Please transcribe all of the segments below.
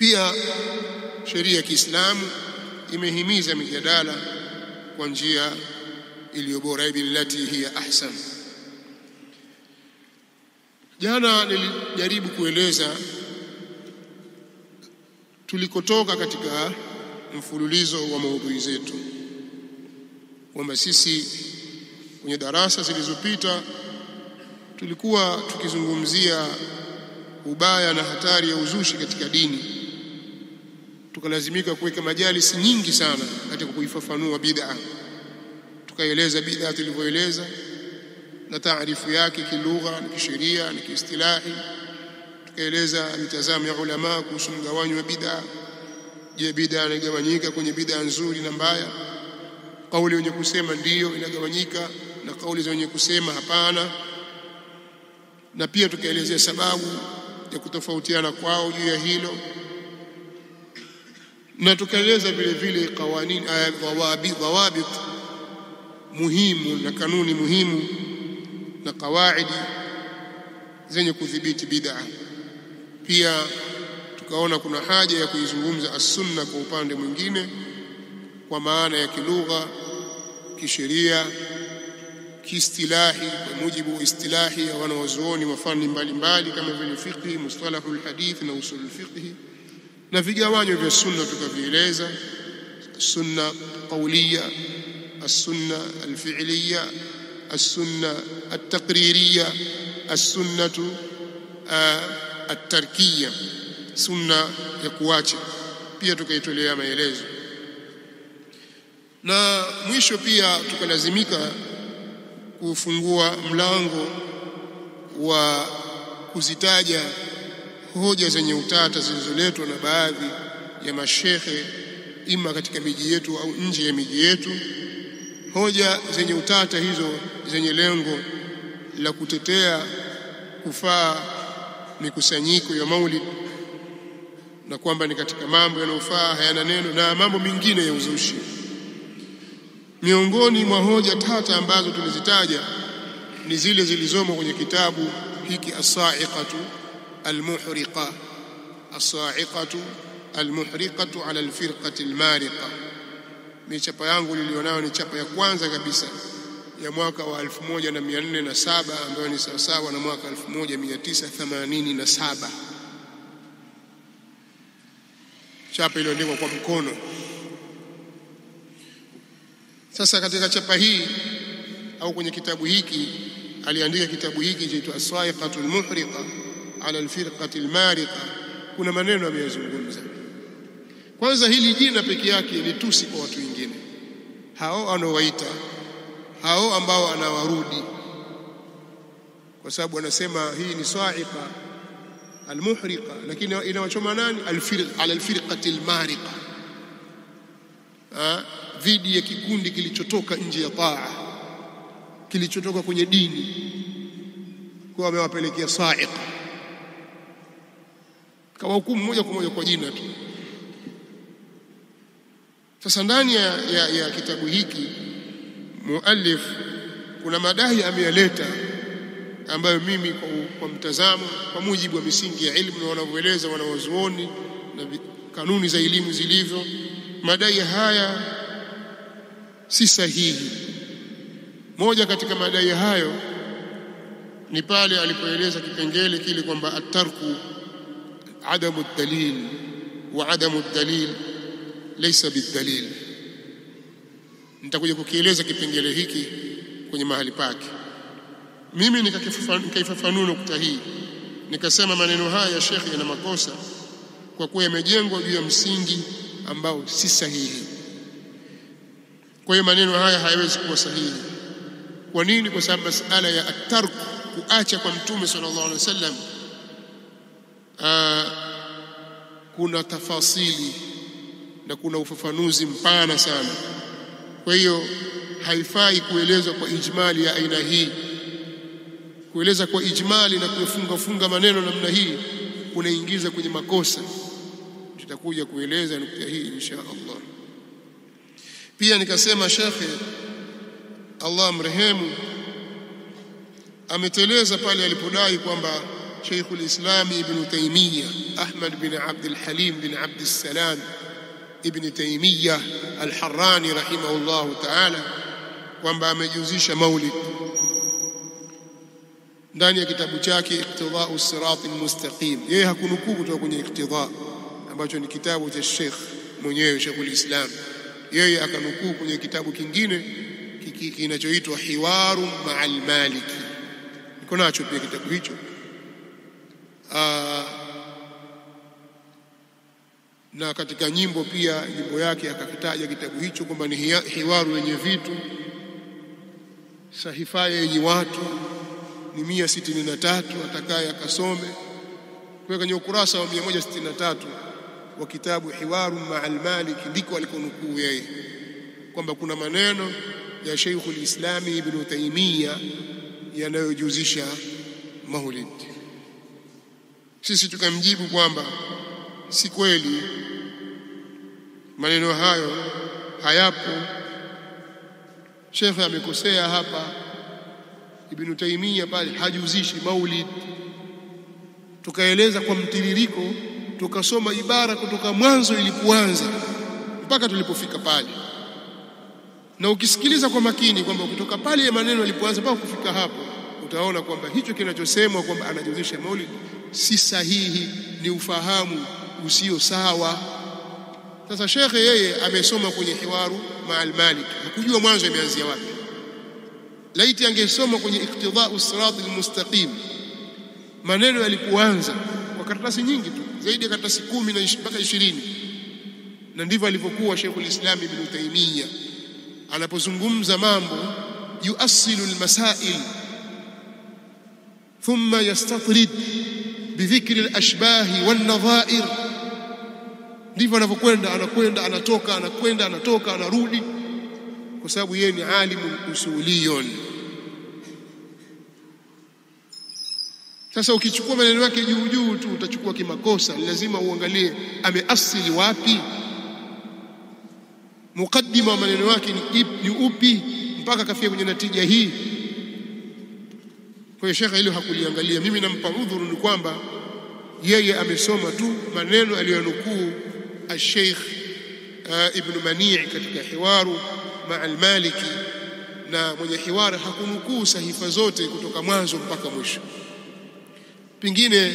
Pia sheria ya Kiislamu imehimiza mijadala kwa njia iliyo bora, billati hiya ahsan. Jana nilijaribu kueleza tulikotoka katika mfululizo wa maudhui zetu, kwamba sisi kwenye darasa zilizopita tulikuwa tukizungumzia ubaya na hatari ya uzushi katika dini. Tukalazimika kuweka majalisi nyingi sana katika kuifafanua bid'a. Tukaeleza bid'a tulivyoeleza na taarifu yake kilugha na kisheria na kiistilahi. Tukaeleza mitazamo ya ulama kuhusu mgawanyo wa bid'a. Je, bid'a inagawanyika kwenye bid'a nzuri na mbaya? Kauli wenye kusema ndiyo inagawanyika na kauli zenye kusema hapana. Na pia tukaelezea sababu ya kutofautiana kwao juu ya hilo, na tukaeleza vile vile qawanin dhawabit muhimu na kanuni muhimu na kawaidi zenye kudhibiti bid'a. Pia tukaona kuna haja ya kuizungumza as-sunna kwa upande mwingine, kwa maana ya kilugha, kisheria, kiistilahi, kwa mujibu wa istilahi ya wanawazuoni wa fani mbalimbali kama vile fiqh, mustalahul hadith na usul fiqh. Na vigawanyo vya sunna tukavieleza: sunna qawliya, as-sunna al-fi'liya, as-sunna at-taqririya, as-sunnatu at-tarkiya, sunna ya kuacha. Pia tukaitolea maelezo, na mwisho pia tukalazimika kufungua mlango wa kuzitaja hoja zenye utata zilizoletwa na baadhi ya mashekhe, ima katika miji yetu au nje ya miji yetu. Hoja zenye utata hizo zenye lengo la kutetea kufaa mikusanyiko ya maulid, na kwamba ni katika mambo yanayofaa, hayana neno, na mambo mengine ya uzushi. Miongoni mwa hoja tata ambazo tulizitaja ni zile zilizomo kwenye kitabu hiki as-sa'iqatu al-muhriqa, as-sa'iqatu al-muhriqatu ala al-firqati al-mariqa. Ni chapa yangu nilionayo, ni chapa ya kwanza kabisa ya mwaka wa 1407 ambayo ni sawasawa na mwaka 1987. Chapa iliyoandikwa kwa mkono. Sasa katika chapa hii au kwenye kitabu hiki, aliandika kitabu hiki chaitwa as-sa'iqatu al-muhriqa ala al-firqati al-mariqa, kuna maneno ameyazungumza. Kwanza, hili jina peke yake ni tusi kwa watu wengine, hao anaowaita, hao ambao anawarudi, kwa sababu anasema hii ni sa'iqa al-muhriqa, lakini inawachoma nani? Ala al-firqati al-mariqa, dhidi ya kikundi kilichotoka nje ya taa, kilichotoka kwenye dini, kwa amewapelekea sa'iqa, kwa hukumu moja kwa moja kwa jina tu. Sasa ndani ya kitabu hiki muallif kuna madai ameyaleta ambayo mimi kwa mtazamo, kwa mujibu wa misingi ya elimu na wanavyoeleza wanawazuoni na kanuni za elimu zilivyo, madai haya si sahihi. Moja katika madai hayo ni pale alipoeleza kipengele kile kwamba at-tarku adamu ad-dalil wa adamu ad-dalil laysa bid-dalil. Nitakuja kukieleza kipengele hiki kwenye mahali pake. Mimi nikaifafanua nukta hii, nikasema maneno haya ya Sheikh yana makosa kwa kuwa yamejengwa juu ya msingi ambao si sahihi. Kwa hiyo maneno haya hayawezi kuwa sahihi. Kwa nini? Kwa sababu masala ya at-tark, kuacha kwa Mtume sallallahu alaihi wasallam, kuna tafasili na kuna ufafanuzi mpana sana. Kwa hiyo haifai kuelezwa kwa ijmali ya aina hii. Kueleza kwa ijmali na kufunga maneno namna hii unaingiza kwenye makosa. Tutakuja kueleza nukta hii insha Allah. Pia nikasema Sheikh Allah mrehemu ameteleza pale alipodai kwamba Sheikh al-Islam Ibn Taymiyyah Ahmad bin Abd al-Halim bin Abd al-Salam Ibn Taymiyyah al-Harrani rahimahullah ta'ala kwamba amejuzisha maulid ndani ya kitabu chake Iqtida'u as-Sirat al-Mustaqim. Yeye hakunukuu kutoka kwenye Iqtida' ambacho ni kitabu cha Sheikh mwenyewe Sheikh al-Islam, yeye akanukuu kwenye kitabu kingine kinachoitwa Hiwaru ma'al Maliki. Niko nacho pia kitabu hicho. Na katika nyimbo pia, nyimbo yake akakitaja kitabu hicho kwamba ni hiwaru yenye vitu, sahifa yenye watu ni 163, atakaye akasome. Kwa kwenye ukurasa wa 163 wa kitabu Hiwaru ma'al Maliki ndiko alikonukuu yeye kwamba kuna maneno ya Sheikh al-Islam Ibn Taymiyyah yanayojuzisha maulid. Sisi tukamjibu kwamba si kweli, maneno hayo hayapo, Sheikh amekosea hapa. Ibn Taymiyyah pale hajuzishi maulid. Tukaeleza kwa mtiririko, tukasoma ibara kutoka mwanzo ilipoanza mpaka tulipofika pale, na ukisikiliza kwa makini kwamba kutoka pale maneno yalipoanza mpaka kufika hapo, utaona kwamba hicho kinachosemwa kwamba anajuzisha maulid si sahihi, ni ufahamu usio sawa. Sasa Sheikh yeye amesoma kwenye Hiwaru ma'al Malik, hakujua mwanzo imeanzia wapi. Laiti angesoma kwenye Iqtida'u as-Sirat al-Mustaqim maneno yalipoanza kwa karatasi nyingi tu, zaidi ya karatasi 10 mpaka 20, na ndivyo alivyokuwa Sheikh al-Islam Ibn Taymiyyah anapozungumza mambo, yuassilu al-masail thumma yastatrid bidhikri al-ashbah wan-nadha'ir. Ndivyo anapokwenda, anakwenda anatoka, anakwenda anatoka, anarudi, kwa sababu yeye ni alimu usuliyun. Sasa ukichukua maneno yake juu juu tu utachukua kimakosa. Lazima uangalie ameasili wapi, mukaddima wa maneno yake ni upi mpaka kafia kwenye natija hii. Kwa hiyo Sheikh hilo hakuliangalia. Mimi nampa udhuru ni kwamba yeye amesoma tu maneno aliyonukuu al-Sheikh Ibn Mani' katika Hiwaru ma'al Maliki, na mwenye hiwari hakunukuu sahifa zote kutoka mwanzo mpaka mwisho. Pengine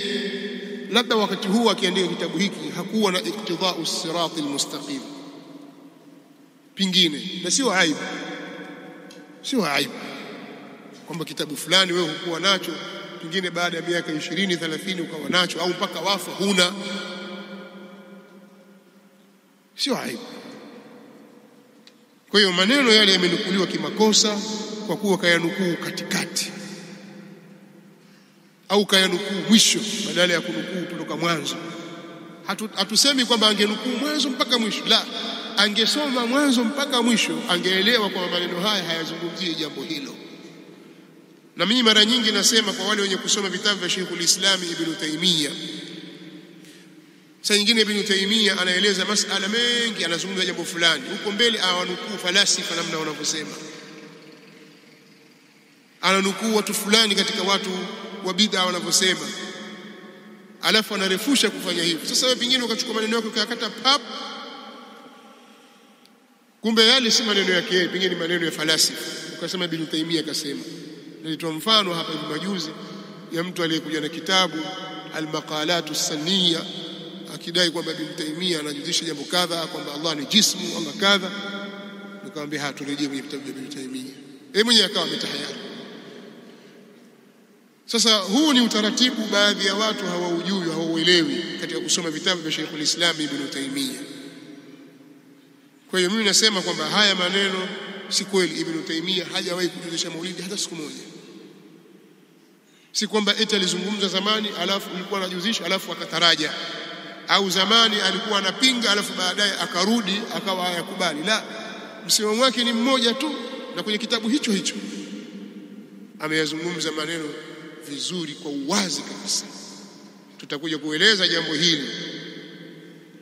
labda wakati huu akiandika kitabu hiki hakuwa na Iqtida'u as-Sirat al-Mustaqim, pengine, na sio aibu, sio aibu kwamba kitabu fulani wewe hukuwa nacho, pengine baada ya miaka 20 30 ukawa nacho, au mpaka wafa huna, sio aibu. Kwa hiyo maneno yale yamenukuliwa kimakosa kwa kuwa kayanukuu katikati au kayanukuu mwisho badala ya kunukuu kutoka mwanzo. Hatusemi kwamba angenukuu mwanzo mpaka mwisho, la, angesoma mwanzo mpaka mwisho angeelewa kwamba maneno haya hayazungumzii jambo hilo. Na mimi mara nyingi nasema kwa wale wenye kusoma vitabu vya Sheikh al-Islam Ibn Taymiyyah, saa nyingine Ibn Taymiyyah anaeleza masala mengi, anazungumza jambo fulani, huko mbele awanukuu falasifa namna wanavyosema, ananukuu watu fulani katika watu wa bid'a wanavyosema, alafu anarefusha kufanya hivyo. Sasa wewe pengine ukachukua maneno yako ukayakata pap, kumbe yale si maneno yake yeye, pengine ni maneno ya falasifa, ukasema Ibn Taymiyyah akasema. Nilitoa mfano hapa hivi majuzi ya mtu aliyekuja na kitabu al-Maqalatu as-Saniyya akidai kwamba Ibn Taymiyyah anajuzisha jambo kadha, kwamba Allah ni jismu, Allah kadha. Nikamwambia haturejee kwenye kitabu cha Ibn Taymiyyah, yeye mwenyewe akawa ametahayari. Sasa huu ni utaratibu baadhi ya watu hawaujui, hawauelewi katika kusoma vitabu vya Sheikh al-Islam Ibn Taymiyyah. Kwa hiyo mimi nasema kwamba haya maneno si kweli. Ibn Taymiyyah hajawahi kujuzisha maulidi hata siku moja. Si kwamba eti alizungumza zamani alafu alikuwa anajuzisha alafu akataraja, au zamani alikuwa anapinga alafu baadaye akarudi akawa hayakubali. La, msimamo wake ni mmoja tu, na kwenye kitabu hicho hicho ameyazungumza maneno vizuri kwa uwazi kabisa. Tutakuja kueleza jambo hili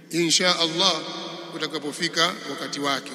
insha Allah utakapofika wakati wake.